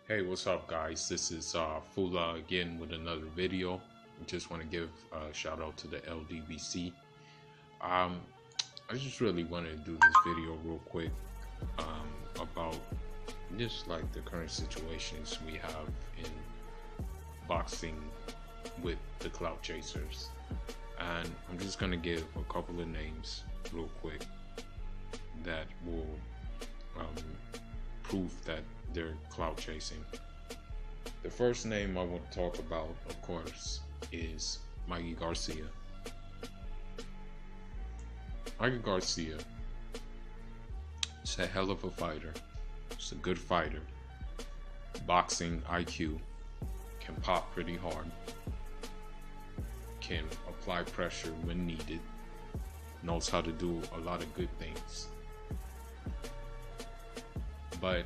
Hey, what's up, guys? This is Fula again with another video. I just want to give a shout out to the LDBC. Um, I just really wanted to do this video real quick about just like the current situations we have in boxing with the clout chasers, and I'm just gonna give a couple of names real quick that will prove that they're clout chasing. The first name I want to talk about, of course, is Mikey Garcia. Mikey Garcia is a hell of a fighter. He's a good fighter. Boxing IQ, can pop pretty hard, can apply pressure when needed, knows how to do a lot of good things. But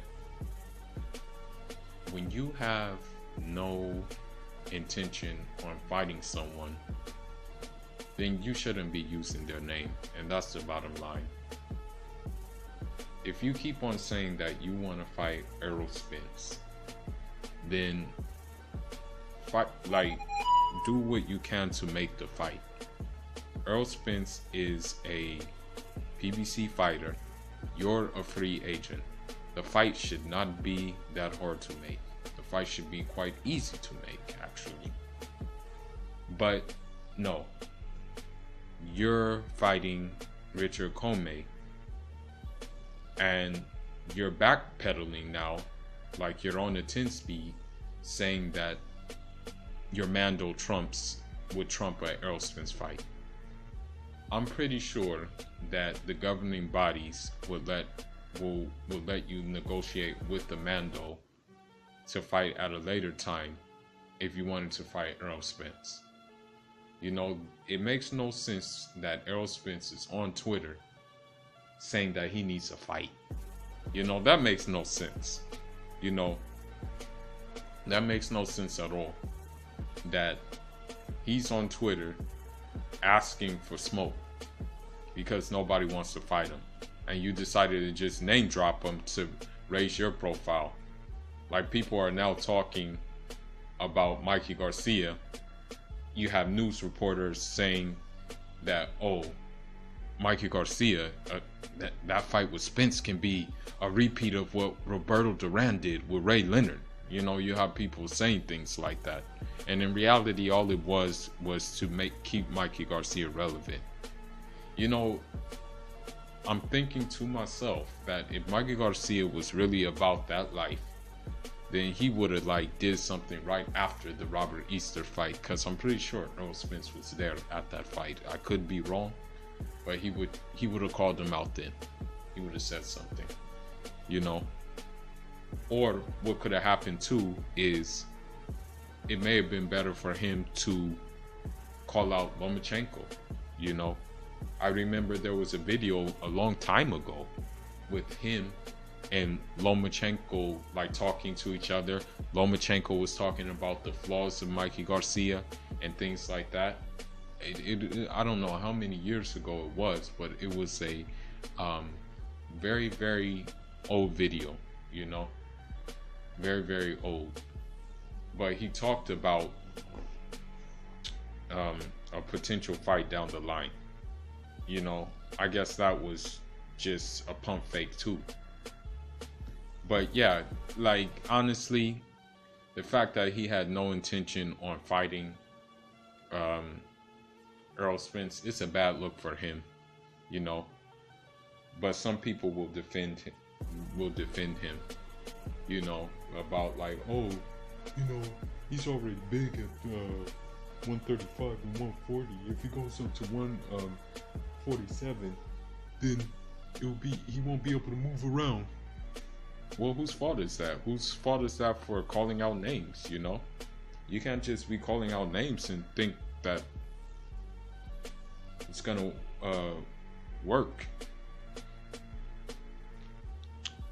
when you have no intention on fighting someone, then you shouldn't be using their name, and that's the bottom line. If you keep on saying that you want to fight Errol Spence, then fight, like, do what you can to make the fight. Errol Spence is a PBC fighter. You're a free agent. The fight should not be that hard to make. The fight should be quite easy to make, actually. But no, you're fighting Richard Comey, and you're backpedaling now, like you're on a 10 speed, saying that your Mando would trump a Errol Spence fight. I'm pretty sure that the governing bodies will let you negotiate with the Mando to fight at a later time if you wanted to fight Errol Spence. You know, it makes no sense that Errol Spence is on Twitter saying that he needs a fight. You know, that makes no sense. You know, that makes no sense at all. That he's on Twitter asking for smoke because nobody wants to fight him, and you decided to just name drop him to raise your profile. Like, people are now talking about Mikey Garcia. You have news reporters saying that, oh, Mikey Garcia, that fight with Spence can be a repeat of what Roberto Duran did with Ray Leonard. You know, you have people saying things like that, and in reality, all it was to keep Mikey Garcia relevant. You know, I'm thinking to myself that if Mikey Garcia was really about that life, then he would have did something right after the Robert Easter fight, because I'm pretty sure Errol Spence was there at that fight. I could be wrong, but he would have called him out then. He would have said something, you know. Or what could have happened too is it may have been better for him to call out Lomachenko, you know. I remember there was a video a long time ago with him and Lomachenko talking to each other. Lomachenko was talking about the flaws of Mikey Garcia and things like that. I don't know how many years ago it was, but it was a very, very old video, you know, very, very old. But he talked about a potential fight down the line. You know, I guess that was just a pump fake too. But yeah, honestly, the fact that he had no intention on fighting Errol Spence, it's a bad look for him, you know. But some people will defend him, you know, about oh, you know, he's already big at 135 and 140. If he goes up to 147, then he won't be able to move around. Well, whose fault is that? Whose fault is that for calling out names, you know? You can't just be calling out names and think that it's gonna work.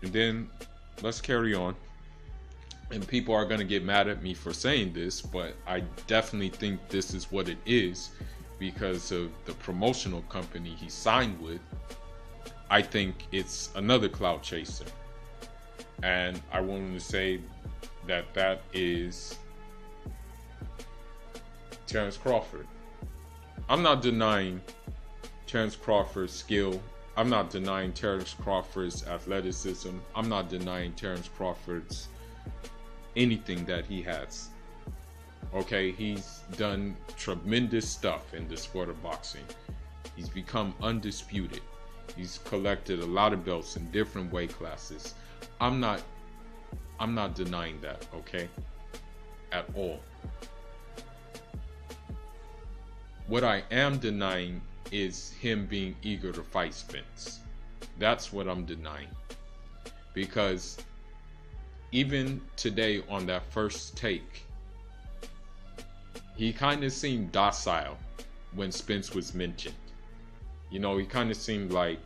And then let's carry on. And people are gonna get mad at me for saying this, but I definitely think this is what it is because of the promotional company he signed with. I think it's another clout chaser. And I wanted to say that is Terrence Crawford. I'm not denying Terrence Crawford's skill. I'm not denying Terrence Crawford's athleticism. I'm not denying Terrence Crawford's anything that he has. Okay, he's done tremendous stuff in the sport of boxing. He's become undisputed. He's collected a lot of belts in different weight classes. I'm not denying that, okay? At all. What I am denying is him being eager to fight Spence. That's what I'm denying. Because even today on that first take, he kind of seemed docile when Spence was mentioned. You know, he kind of seemed like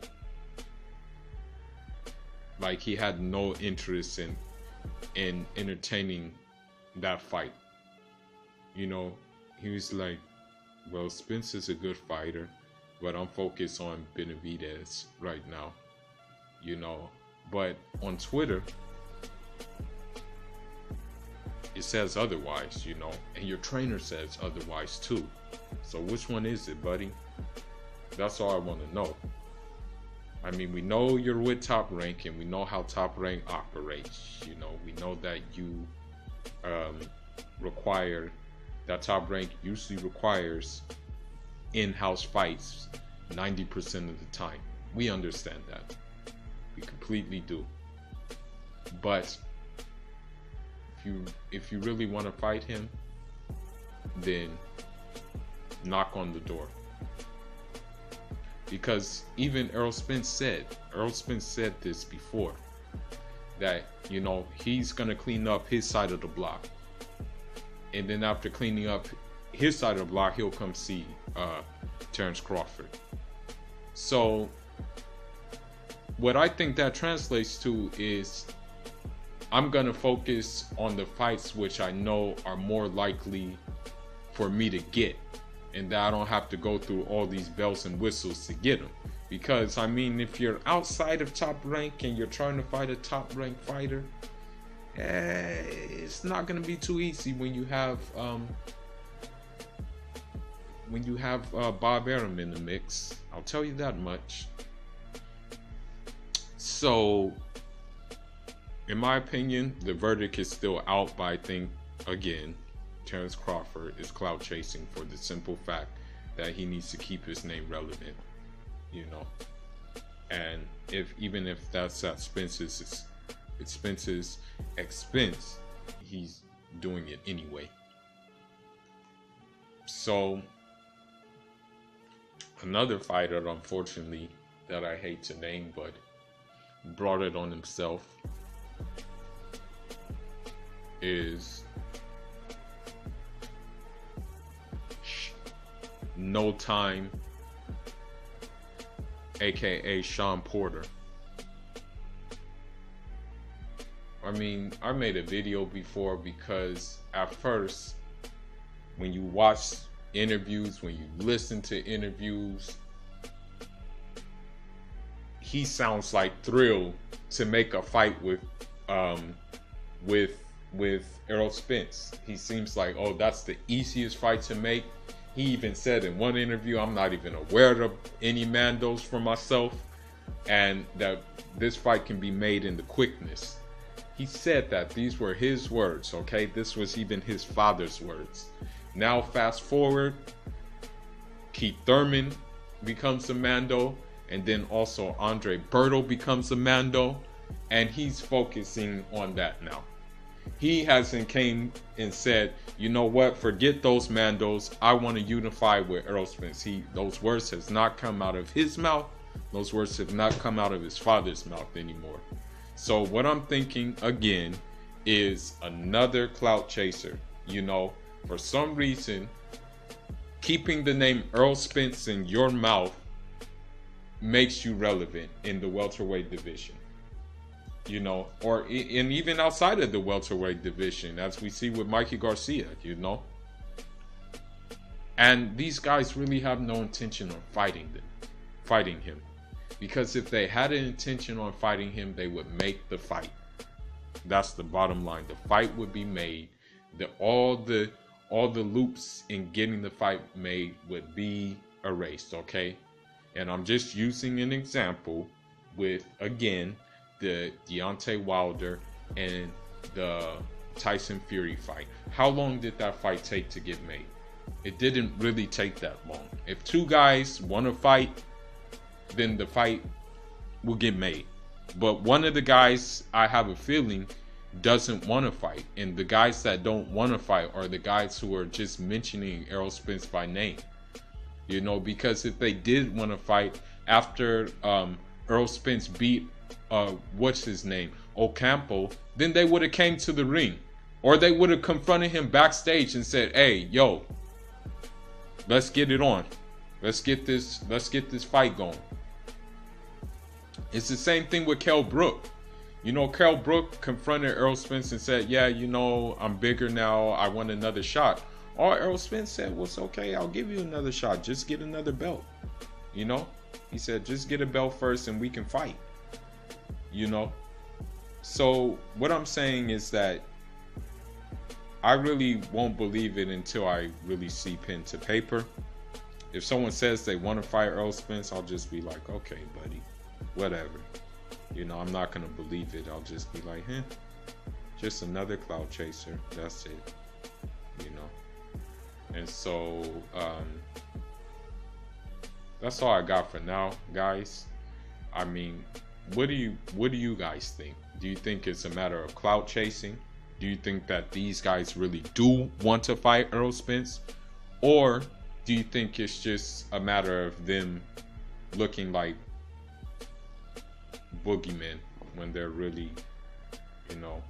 he had no interest in entertaining that fight. You know, he was like, well, Spence is a good fighter, but I'm focused on Benavidez right now, you know. But on Twitter, it says otherwise, you know, and your trainer says otherwise too. So which one is it, buddy? That's all I want to know. I mean, we know you're with Top Rank, and we know how Top Rank operates. You know, we know that you require, that Top Rank usually requires in-house fights 90% of the time. We understand that. We completely do. But if you really want to fight him, then knock on the door. Because even Errol Spence said this before, that, you know, he's gonna clean up his side of the block, and then after cleaning up his side of the block, he'll come see Terrence Crawford. So what I think that translates to is, I'm gonna focus on the fights which I know are more likely for me to get, and that I don't have to go through all these bells and whistles to get them. Because, I mean, if you're outside of Top Rank and you're trying to fight a Top Rank fighter, it's not going to be too easy when you have Bob Arum in the mix. I'll tell you that much. So, in my opinion, the verdict is still out, but I think, again, Terrence Crawford is clout chasing for the simple fact that he needs to keep his name relevant, you know. And even if that's at Spence's expense, he's doing it anyway. So another fighter, unfortunately, that I hate to name, but brought it on himself, is No Time, aka Sean Porter. I mean, I made a video before, because at first, when you watch interviews, when you listen to interviews, he sounds like thrilled to make a fight with Errol Spence. He seems like, oh, that's the easiest fight to make. He even said in one interview, I'm not even aware of any Mandos for myself, and that this fight can be made in the quickness. He said that. These were his words, okay? This was even his father's words. Now fast forward, Keith Thurman becomes a Mando, and then also Andre Berto becomes a Mando, and he's focusing on that now. He hasn't came and said, you know what, forget those Mandos, I want to unify with Errol Spence. Those words has not come out of his mouth. Those words have not come out of his father's mouth anymore. So what I'm thinking, again, is another clout chaser. You know, for some reason, keeping the name Errol Spence in your mouth makes you relevant in the welterweight division. You know, and even outside of the welterweight division, as we see with Mikey Garcia, you know. And these guys really have no intention of fighting him. Because if they had an intention on fighting him, they would make the fight. That's the bottom line. The fight would be made. All the loops in getting the fight made would be erased, okay? And I'm just using an example with, again, the Deontay Wilder and the Tyson Fury fight. How long did that fight take to get made? It didn't really take that long. If two guys want to fight, then the fight will get made. But one of the guys, I have a feeling, doesn't want to fight. And the guys that don't want to fight are the guys who are just mentioning Errol Spence by name. You know, because if they did want to fight after Errol Spence beat, what's his name, Ocampo, then they would have came to the ring. Or they would have confronted him backstage and said, hey, yo, let's get it on. Let's get this fight going. It's the same thing with Kell Brook. You know, Kell Brook confronted Errol Spence and said, yeah, you know, I'm bigger now. I want another shot. All Errol Spence said was, okay, I'll give you another shot. Just get another belt. You know, he said, just get a belt first and we can fight. You know, so what I'm saying is that I really won't believe it until I really see pen to paper. If someone says they want to fight Errol Spence, I'll just be like, okay, buddy, whatever. You know, I'm not going to believe it. I'll just be like, just another clout chaser. That's it. You know. And so, that's all I got for now, guys. I mean, what do you guys think? Do you think it's a matter of clout chasing? Do you think that these guys really do want to fight Errol Spence? Or do you think it's just a matter of them looking like boogeymen when they're really, you know,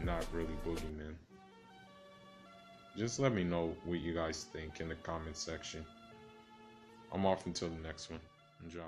not really boogeymen? Just let me know what you guys think in the comment section. I'm off until the next one. Enjoy.